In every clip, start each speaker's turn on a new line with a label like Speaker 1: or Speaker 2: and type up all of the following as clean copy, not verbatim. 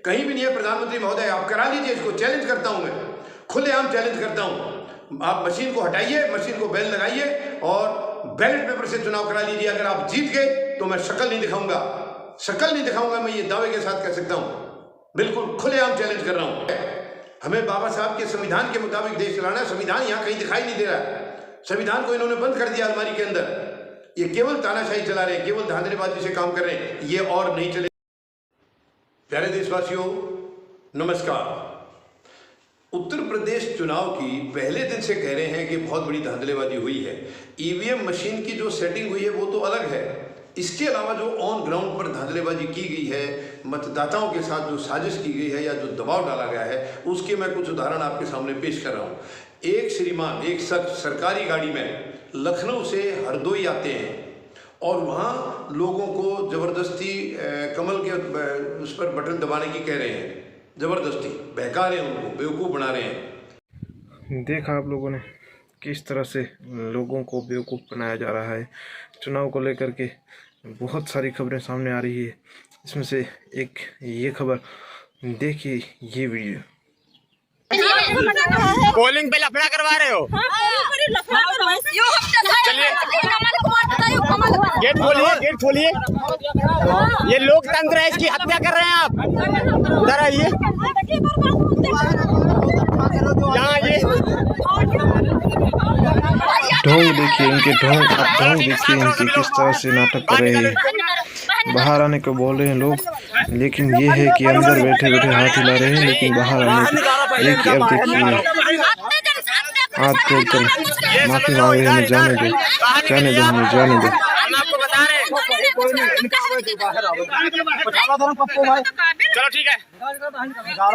Speaker 1: कहीं भी नहीं है। प्रधानमंत्री महोदय आप करा लीजिए इसको, चैलेंज करता हूं मैं, खुलेआम चैलेंज करता हूं। आप मशीन को हटाइए, मशीन को बैल लगाइए और बैलेट पेपर से चुनाव करा लीजिए। अगर आप जीत गए तो मैं शक्ल नहीं दिखाऊंगा, शक्ल नहीं दिखाऊंगा, मैं ये दावे के साथ कह सकता हूं। बिल्कुल खुलेआम चैलेंज कर रहा हूं। हमें बाबा साहब के संविधान के मुताबिक देश चलाना है। संविधान यहां कहीं दिखाई नहीं दे रहा है। संविधान को इन्होंने बंद कर दिया अलमारी के अंदर। ये केवल तानाशाही चला रहे हैं, केवल धांधलीबाजी से काम कर रहे हैं, ये और नहीं चले। प्यारे देशवासियों नमस्कार। उत्तर प्रदेश चुनाव की पहले दिन से कह रहे हैं कि बहुत बड़ी धांधलीबाजी हुई है। ईवीएम मशीन की जो सेटिंग हुई है वो तो अलग है, इसके अलावा जो ऑन ग्राउंड पर धांधलीबाजी की गई है, मतदाताओं के साथ जो साजिश की गई है या जो दबाव डाला गया है, उसके मैं कुछ उदाहरण आपके सामने पेश कर रहा हूँ। एक श्रीमान एक शख्स सरकारी गाड़ी में लखनऊ से हरदोई आते हैं और वहाँ लोगों को ज़बरदस्ती कमल के उस पर बटन दबाने की कह रहे हैं, ज़बरदस्ती बहका रहे हैं, उनको बेवकूफ़ बना रहे हैं।
Speaker 2: देखा आप लोगों ने किस तरह से लोगों को बेवकूफ़ बनाया जा रहा है। चुनाव को लेकर के बहुत सारी खबरें सामने आ रही है, इसमें से एक ये खबर देखिए, ये वीडियो।
Speaker 3: पोलिंग पे लफड़ा करवा रहे हो? चलिए गेट खोलिए, गेट खोलिए। ये लोकतंत्र है, इसकी हत्या कर रहे हैं आप। इधर आइए, यहाँ ये
Speaker 2: ढोंग देखिए इनके, ढोंग देखिए इनके किस तरह से नाटक कर रहे हैं। बाहर आने को बोल रहे हैं लोग, लेकिन ये है कि अंदर बैठे बैठे हाथ हिला रहे हैं, लेकिन बाहर आने एक अब देखिए हाथ जोड़कर माफी मांग रहे हैं, जाने दो, जाने दो, हमें जाने दो।
Speaker 3: हम आपको बता रहे हैं। चलो ठीक है,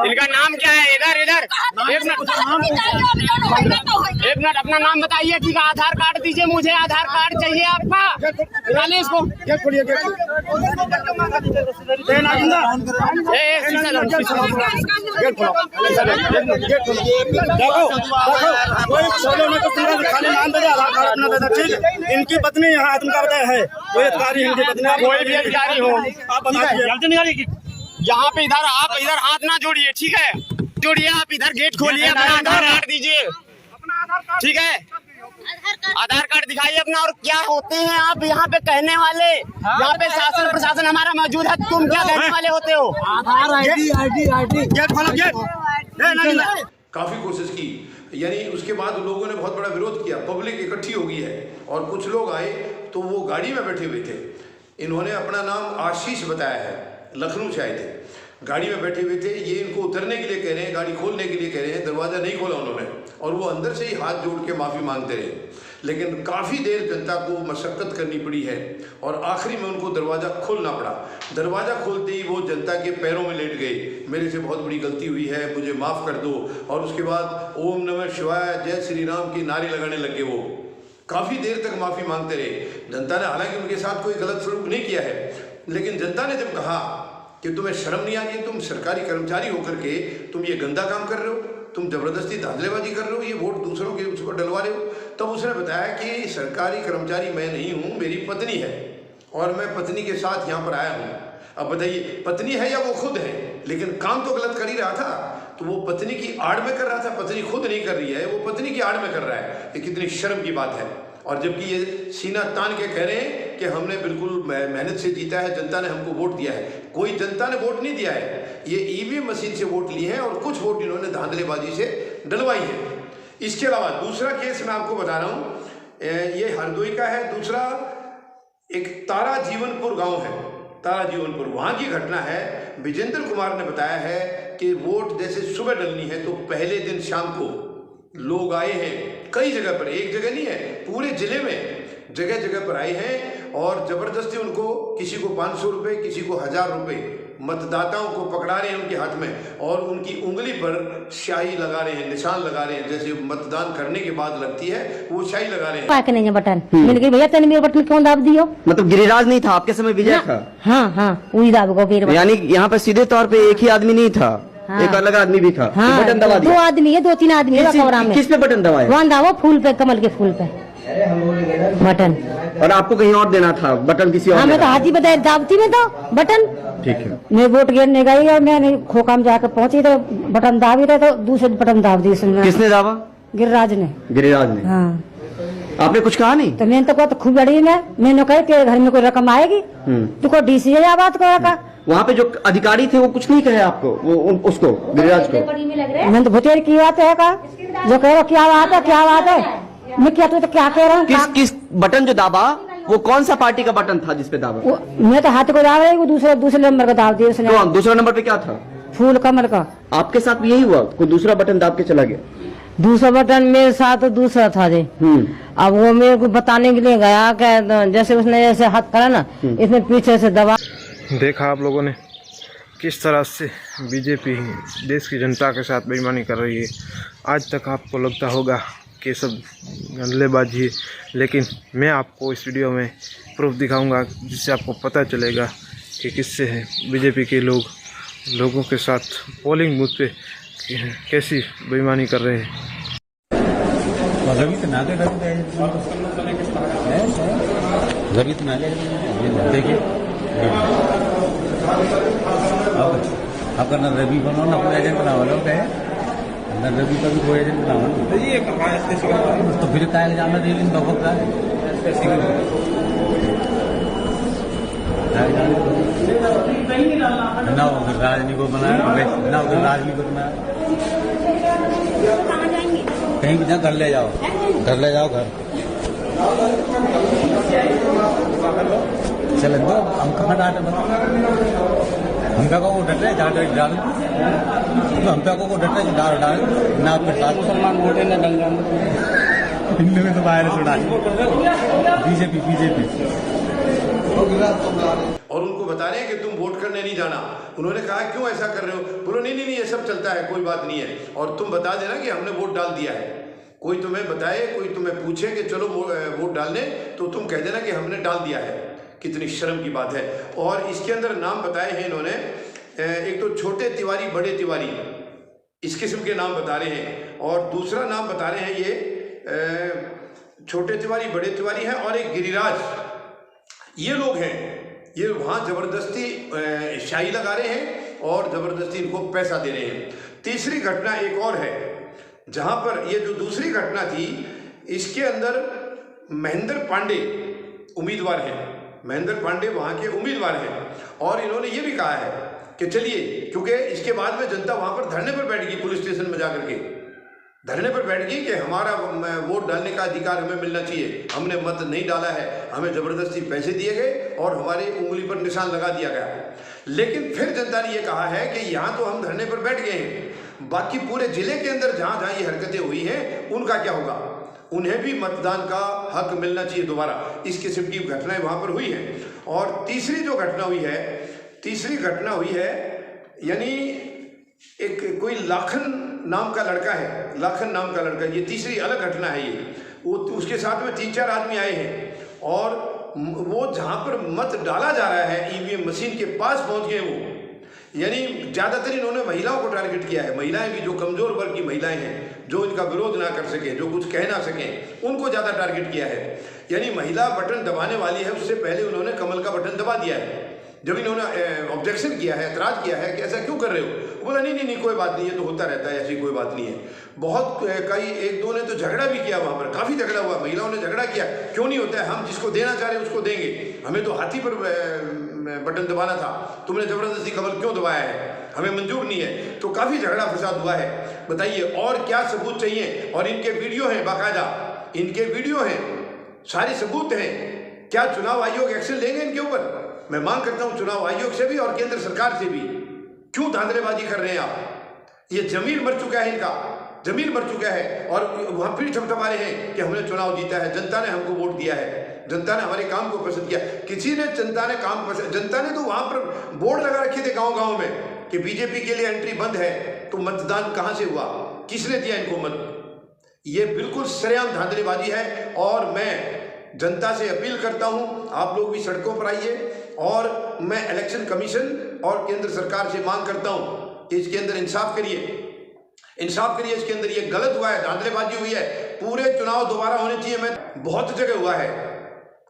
Speaker 3: इनका नाम क्या है? इधर इधर एक मिनट अपना नाम बताइए। ठीक है, आधार कार्ड दीजिए, मुझे आधार कार्ड चाहिए आपका। निकालिए इसको।
Speaker 4: इनकी पत्नी यहाँ तुमका बताया है, कोई अधिकारी इनकी पत्नी,
Speaker 3: कोई भी अधिकारी हो आप बताइए। यहाँ पे इधर आप इधर हाथ ना जोड़िए, ठीक है? जोड़िए आप इधर, गेट खोलिए, अपना आधार कार्ड दीजिए, ठीक है? आधार कार्ड दिखाइए अपना। और क्या होते हैं आप यहाँ पे कहने वाले? यहाँ पे शासन प्रशासन हमारा मौजूद है, तुम क्या कहने वाले होते हो?
Speaker 4: आधार आईडी गेट खोलो, गेट।
Speaker 1: काफ़ी कोशिश की, यानी उसके बाद लोगों ने बहुत बड़ा विरोध किया, पब्लिक इकट्ठी हो गई है और कुछ लोग आए तो वो गाड़ी में बैठे हुए थे। इन्होंने अपना नाम आशीष बताया है, लखनऊ से आए थे, गाड़ी में बैठे हुए थे। ये इनको उतरने के लिए कह रहे हैं, गाड़ी खोलने के लिए कह रहे हैं, दरवाज़ा नहीं खोला उन्होंने और वो अंदर से ही हाथ जोड़ के माफ़ी मांगते रहे। लेकिन काफ़ी देर जनता को मशक्क़त करनी पड़ी है और आखिरी में उनको दरवाज़ा खोलना पड़ा। दरवाज़ा खोलते ही वो जनता के पैरों में लेट गए, मेरे से बहुत बड़ी गलती हुई है, मुझे माफ़ कर दो। और उसके बाद ओम नमः शिवाय, जय श्री राम की नारे लगाने लगे। वो काफ़ी देर तक माफ़ी मांगते रहे। जनता ने हालांकि उनके साथ कोई गलत सलूक नहीं किया है, लेकिन जनता ने जब कहा कि तुम्हें शर्म नहीं आ रही, तुम सरकारी कर्मचारी होकर के तुम ये गंदा काम कर रहे हो, तुम जबरदस्ती धांधलेबाजी कर रहे हो, ये वोट दूसरों के उस पर डलवा रहे हो, तब उसने बताया कि सरकारी कर्मचारी मैं नहीं हूँ, मेरी पत्नी है और मैं पत्नी के साथ यहाँ पर आया हूँ। अब बताइए, पत्नी है या वो खुद है? लेकिन काम तो गलत कर ही रहा था, तो वो पत्नी की आड़ में कर रहा था, पत्नी खुद नहीं कर रही है, वो पत्नी की आड़ में कर रहा है। ये कितनी शर्म की बात है। और जबकि ये सीना तान के कह रहे हैं कि हमने बिल्कुल मेहनत से जीता है, जनता ने हमको वोट दिया है। कोई जनता ने वोट नहीं दिया है, ये ईवीएम मशीन से वोट लिए हैं और कुछ वोट इन्होंने धांधलेबाजी से डलवाई है। इसके अलावा दूसरा केस मैं आपको बता रहा हूँ, ये हरदोई का है। दूसरा एक तारा जीवनपुर गाँव है, तारा जीवनपुर, वहाँ की घटना है। विजेंद्र कुमार ने बताया है कि वोट जैसे सुबह डलनी है तो पहले दिन शाम को लोग आए हैं कई जगह पर, एक जगह नहीं है, पूरे जिले में जगह जगह पर आए हैं और जबरदस्ती उनको, किसी को 500 रुपये, किसी को 1000 रुपये, मतदाताओं को पकड़ा रहे हैं उनके हाथ में और उनकी उंगली पर स्याही लगा रहे हैं, निशान लगा रहे हैं, जैसे मतदान करने के बाद लगती है वो स्याही लगा रहे हैं।
Speaker 5: नहीं बटन मैंने कहा भैया तेने मेरा बटन क्यों दाब दियो?
Speaker 6: मतलब गिरिराज नहीं था आपके समय, विजय था?
Speaker 5: हाँ वही दाब को फिर,
Speaker 6: यानी यहाँ पे सीधे तौर पे एक ही आदमी नहीं था, एक अलग आदमी भी था।
Speaker 5: हाँ,
Speaker 6: बटन दबा दिया?
Speaker 5: 2 आदमी है, 2-3 आदमी है कमरा में।
Speaker 6: किस पे बटन दबाया?
Speaker 5: वहाँ दावा फूल पे, कमल के फूल पे। बटन।
Speaker 6: और आपको कहीं और देना था बटन, किसी और
Speaker 5: हाँ, मैं तो
Speaker 6: देना था।
Speaker 5: हाथी बताया दावती में तो बटन।
Speaker 6: ठीक है।
Speaker 5: मैं वोट गिरने गई और मैंने खोखा में जाकर पहुंची तो बटन दाबी रहे तो दूसरे बटन दाब दी उसने।
Speaker 6: किसने दावा?
Speaker 5: गिरिराज ने।
Speaker 6: गिरिराज ने।
Speaker 5: हाँ,
Speaker 6: आपने कुछ कहा नहीं?
Speaker 5: तो मैंने तो कहा तो खूब बड़ी मैंने कहा कि घर में कोई रकम आएगी तो को डीसी या बात को रखा।
Speaker 6: वहाँ पे जो अधिकारी थे वो कुछ नहीं कहे आपको, वो उसको गिरिराज को?
Speaker 5: मैंने तो भतेर की बात है कहा, जो कह रहा क्या बात है क्या बात है, मैं क्या तो क्या कह रहा हूँ।
Speaker 6: किस बटन जो दाबा वो कौन सा पार्टी का बटन था जिसपे दाबा?
Speaker 5: मैं तो हाथ को दाब रही हूँ, दूसरे नंबर का दाब दिया उसने।
Speaker 6: तो दूसरा नंबर पे क्या था?
Speaker 5: फूल कमल का।
Speaker 6: आपके साथ भी यही हुआ, कोई दूसरा बटन दाब के चला गया?
Speaker 5: दूसरा बटन मेरे साथ दूसरा था जी। अब वो मेरे को बताने के लिए गया कि जैसे उसने ऐसे हाथ करा ना, इसने पीछे से दबा।
Speaker 2: देखा आप लोगों ने किस तरह से बीजेपी देश की जनता के साथ बेईमानी कर रही है। आज तक आपको लगता होगा कि सब गंदलेबाजी है, लेकिन मैं आपको इस वीडियो में प्रूफ दिखाऊंगा जिससे आपको पता चलेगा कि किससे है बीजेपी के लोगों के साथ पोलिंग बूथ पे कैसी बेईमानी कर रहे हैं।
Speaker 7: रवि तो नाले देखिए, अब करना रवि बनो ना, कोई एजेंट बना वाला है ना, रवि का भी कोई एजेंट बना वाला तो फिर क्या जाना दे दिन बहुत ना उधर राजनीति को बनाया ना, उधर राजनीति को बनाया, कहीं भी जा घर ले जाओ घर चल दो। हम कहाँ डांटे हम पे को डटे डाल हम पे को डटे डाल ना, फिर साथ मुसलमान वोटे न डल जाए हिंदू में तो बाहर छोड़ा बीजेपी।
Speaker 1: और उनको बता रहे हैं कि तुम वोट करने नहीं जाना। उन्होंने कहा क्यों ऐसा कर रहे हो? बोलो नहीं ये सब चलता है, कोई बात नहीं है, और तुम बता देना कि हमने वोट डाल दिया है। कोई तुम्हें बताए, कोई तुम्हें पूछे कि चलो वोट डालने, तो तुम कह देना कि हमने डाल दिया है। कितनी शर्म की बात है। और इसके अंदर नाम बताए हैं इन्होंने, एक तो छोटे तिवारी बड़े तिवारी, इस किस्म के नाम बता रहे हैं, और दूसरा नाम बता रहे हैं ये छोटे तिवारी बड़े तिवारी हैं, और एक गिरिराज, ये लोग हैं, ये वहाँ ज़बरदस्ती शाही लगा रहे हैं और ज़बरदस्ती इनको पैसा दे रहे हैं। तीसरी घटना एक और है, जहाँ पर ये जो दूसरी घटना थी, इसके अंदर महेंद्र पांडे उम्मीदवार हैं, महेंद्र पांडे वहाँ के उम्मीदवार हैं, और इन्होंने ये भी कहा है कि चलिए, क्योंकि इसके बाद में जनता वहाँ पर धरने पर बैठ गई, पुलिस स्टेशन में जाकर के धरने पर बैठ गई कि हमारा वोट डालने का अधिकार हमें मिलना चाहिए, हमने मत नहीं डाला है, हमें ज़बरदस्ती पैसे दिए गए और हमारी उंगली पर निशान लगा दिया गया। लेकिन फिर जनता ने ये कहा है कि यहाँ तो हम धरने पर बैठ गए हैं, बाकी पूरे जिले के अंदर जहाँ जहाँ ये हरकतें हुई हैं उनका क्या होगा? उन्हें भी मतदान का हक मिलना चाहिए दोबारा। इस किस्म की घटनाएं वहाँ पर हुई हैं। और तीसरी जो घटना हुई है, यानी एक कोई लाखन नाम का लड़का है, ये तीसरी अलग घटना है। ये वो उसके साथ में 3-4 आदमी आए हैं, और वो जहाँ पर मत डाला जा रहा है ईवीएम मशीन के पास पहुँच गए वो, यानी ज़्यादातर इन्होंने महिलाओं को टारगेट किया है। महिलाएं भी, जो कमज़ोर वर्ग की महिलाएं हैं, जो इनका विरोध ना कर सकें, जो कुछ कह ना सकें, उनको ज़्यादा टारगेट किया है। यानी महिला बटन दबाने वाली है, उससे पहले उन्होंने कमल का बटन दबा दिया है। जब इन्होंने ऑब्जेक्शन किया है, एतराज़ किया है कि ऐसा क्यों कर रहे हो, बोला नहीं कोई बात नहीं है, तो होता रहता है, ऐसी कोई बात नहीं है। बहुत कई 1-2 ने तो झगड़ा भी किया, वहाँ पर काफ़ी झगड़ा हुआ, महिलाओं ने झगड़ा किया, क्यों नहीं होता है, हम जिसको देना चाह रहे हैं उसको देंगे, हमें तो हाथी पर बटन दबाना था, तुमने ज़बरदस्ती कमल क्यों दबाया है, हमें मंजूर नहीं है। तो काफ़ी झगड़ा फसाद हुआ है। बताइए और क्या सबूत चाहिए? और इनके वीडियो हैं, बाकायदा इनके वीडियो हैं, सारे सबूत हैं। क्या चुनाव आयोग एक्शन लेंगे इनके ऊपर? मैं मांग करता हूं चुनाव आयोग से भी और केंद्र सरकार से भी। क्यों धांधलेबाजी कर रहे हैं आप? ये जमीर मर चुका है, इनका जमीर मर चुका है, और वहां फिर थपथपा रहे हैं कि हमने चुनाव जीता है, जनता ने हमको वोट दिया है, जनता ने हमारे काम को पसंद किया। किसी ने जनता ने काम पसंद, जनता ने तो वहां पर बोर्ड लगा रखे थे गांव-गांव में कि बीजेपी के लिए एंट्री बंद है, तो मतदान कहां से हुआ? किसने दिया इनको मत? ये बिल्कुल सरेआम धांधलेबाजी है। और मैं जनता से अपील करता हूं, आप लोग भी सड़कों पर आइए, और मैं इलेक्शन कमीशन और केंद्र सरकार से मांग करता हूं कि इसके अंदर इंसाफ करिए, इसके अंदर ये गलत हुआ है, धांधलेबाजी हुई है। पूरे चुनाव दोबारा होने चाहिए। मैं बहुत जगह हुआ है,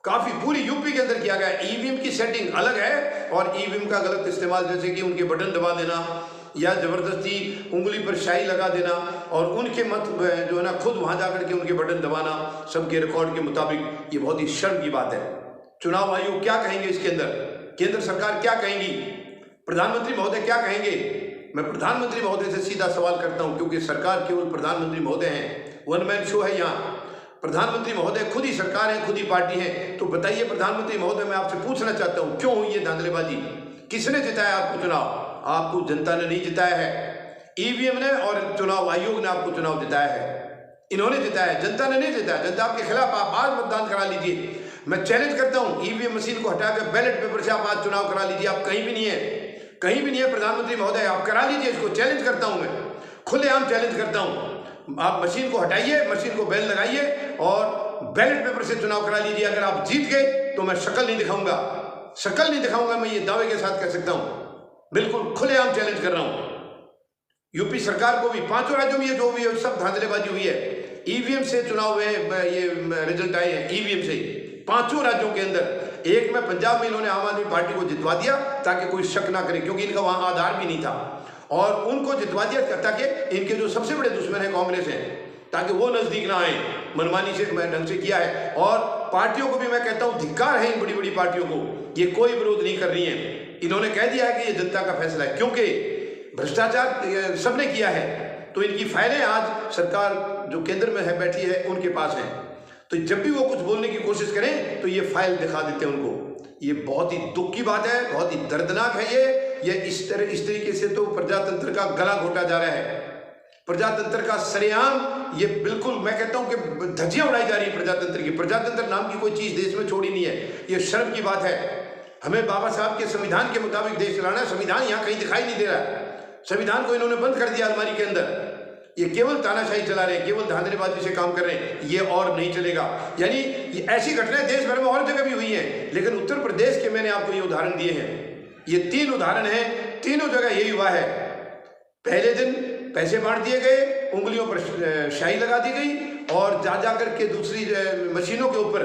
Speaker 1: काफी पूरी यूपी के अंदर किया गया है। ईवीएम की सेटिंग अलग है और ईवीएम का गलत इस्तेमाल, जैसे कि उनके बटन दबा देना या जबरदस्ती उंगली पर शाई लगा देना और उनके मत जो है ना खुद वहां जाकर के उनके बटन दबाना सबके रिकॉर्ड के मुताबिक, ये बहुत ही शर्म की बात है। चुनाव आयोग क्या कहेंगे इसके अंदर, केंद्र सरकार क्या कहेंगी, प्रधानमंत्री महोदय क्या कहेंगे? मैं प्रधानमंत्री महोदय से सीधा सवाल करता हूं, क्योंकि सरकार केवल प्रधानमंत्री महोदय हैं, वन मैन शो है यहाँ। प्रधानमंत्री महोदय खुद ही सरकार है, खुद ही पार्टी है। तो बताइए प्रधानमंत्री महोदय, मैं आपसे पूछना चाहता हूं, क्यों हुई ये धांधलेबाजी? किसने जिताया आपको चुनाव? आपको जनता ने नहीं जिताया है, ईवीएम ने और चुनाव आयोग ने आपको चुनाव जिताया है। इन्होंने जिताया है, जनता ने नहीं जिताया। जनता आपके खिलाफ, आप आज मतदान करा लीजिए। मैं चैलेंज करता हूं, ईवीएम मशीन को हटाकर बैलेट पेपर से आप आज चुनाव करा लीजिए। आप कहीं भी नहीं है, कहीं भी नहीं है प्रधानमंत्री महोदय, आप करा लीजिए इसको। चैलेंज करता हूं, मैं खुलेआम चैलेंज करता हूं। आप मशीन को हटाइए, मशीन को बैल लगाइए और बैलेट पेपर से चुनाव करा लीजिए। अगर आप जीत गए तो मैं शक्ल नहीं दिखाऊंगा, शक्ल नहीं दिखाऊंगा, मैं ये दावे के साथ कह सकता हूं। बिल्कुल खुलेआम चैलेंज कर रहा हूं। यूपी सरकार को भी, 5 राज्यों में ये जो भी है सब धांधलेबाजी हुई है। ईवीएम से चुनाव हुए, ये रिजल्ट आए हैं ईवीएम से 5 राज्यों के अंदर। एक में पंजाब में इन्होंने आम आदमी पार्टी को जितवा दिया ताकि कोई शक ना करे, क्योंकि इनका वहां आधार भी नहीं था, और उनको जितवा दिया ताकि इनके जो सबसे बड़े दुश्मन है कांग्रेस है, ताकि वो नजदीक ना आए। मनमानी से ढंग से किया है। और पार्टियों को भी मैं कहता हूं धिक्कार है इन बड़ी बड़ी पार्टियों को, ये कोई विरोध नहीं कर रही है। इन्होंने कह दिया है कि ये जनता का फैसला है, क्योंकि भ्रष्टाचार सबने किया है। तो इनकी फाइलें आज सरकार जो केंद्र में है बैठी है उनके पास है। तो जब भी वो कुछ बोलने की कोशिश करें तो ये फाइल दिखा देते हैं उनको। ये बहुत ही दुख की बात है, बहुत ही दर्दनाक है। ये इस तरीके से तो प्रजातंत्र का गला घोटा जा रहा है, प्रजातंत्र का सरेआम। ये बिल्कुल मैं कहता हूं कि धज्जियां उड़ाई जा रही है प्रजातंत्र की। प्रजातंत्र नाम की कोई चीज देश में छोड़ी नहीं है, ये शर्म की बात है। हमें बाबा साहब के संविधान के मुताबिक देश चलाना है। संविधान यहाँ कहीं दिखाई नहीं दे रहा है, संविधान को इन्होंने बंद कर दिया अलमारी के अंदर। ये केवल तानाशाही चला रहे हैं, केवल धांधलेबाजी से काम कर रहे हैं, ये और नहीं चलेगा। यानी ये ऐसी घटनाएं देश भर में और जगह भी हुई हैं, लेकिन उत्तर प्रदेश के मैंने आपको ये उदाहरण दिए हैं। ये 3 उदाहरण हैं, तीनों जगह यही हुआ है। पहले दिन पैसे बांट दिए गए, उंगलियों पर शाही लगा दी गई, और जा करके दूसरी मशीनों के ऊपर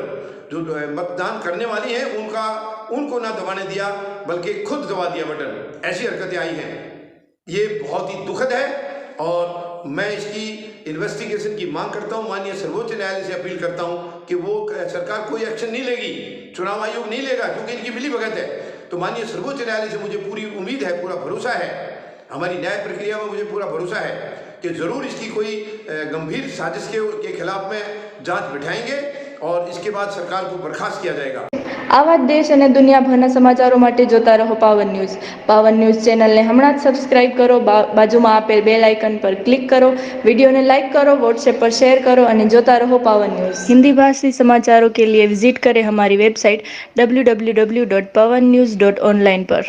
Speaker 1: जो मतदान करने वाली हैं उनको ना दबाने दिया, बल्कि खुद दबा दिया बटन। ऐसी हरकतें आई हैं, ये बहुत ही दुखद है। और मैं इसकी इन्वेस्टिगेशन की मांग करता हूं, माननीय सर्वोच्च न्यायालय से अपील करता हूं कि वो सरकार कोई एक्शन नहीं लेगी, चुनाव आयोग नहीं लेगा, क्योंकि इनकी मिलीभगत है। तो माननीय सर्वोच्च न्यायालय से मुझे पूरी उम्मीद है, पूरा भरोसा है, हमारी न्याय प्रक्रिया में मुझे पूरा भरोसा है कि जरूर इसकी कोई गंभीर साजिश के खिलाफ में जांच बिठाएंगे और इसके बाद सरकार को बर्खास्त किया जाएगा।
Speaker 8: આવા જ દેશ અને દુનિયાભરના સમાચારો માટે જોતા રહો પાવન ન્યૂઝ. પાવન ન્યૂઝ ચેનલને હમણાં જ સબસ્ક્રાઇબ કરો, બાજુમાં આપેલ બેલ આઇકન પર ક્લિક કરો, વિડીયોને લાઇક करो, व्हाट्सएप पर शेयर करो અને જોતા રહો પાવન ન્યૂઝ. हिंदी भाषी समाचारों के लिए विजिट करें हमारी वेबसाइट www.pavannews.online पर.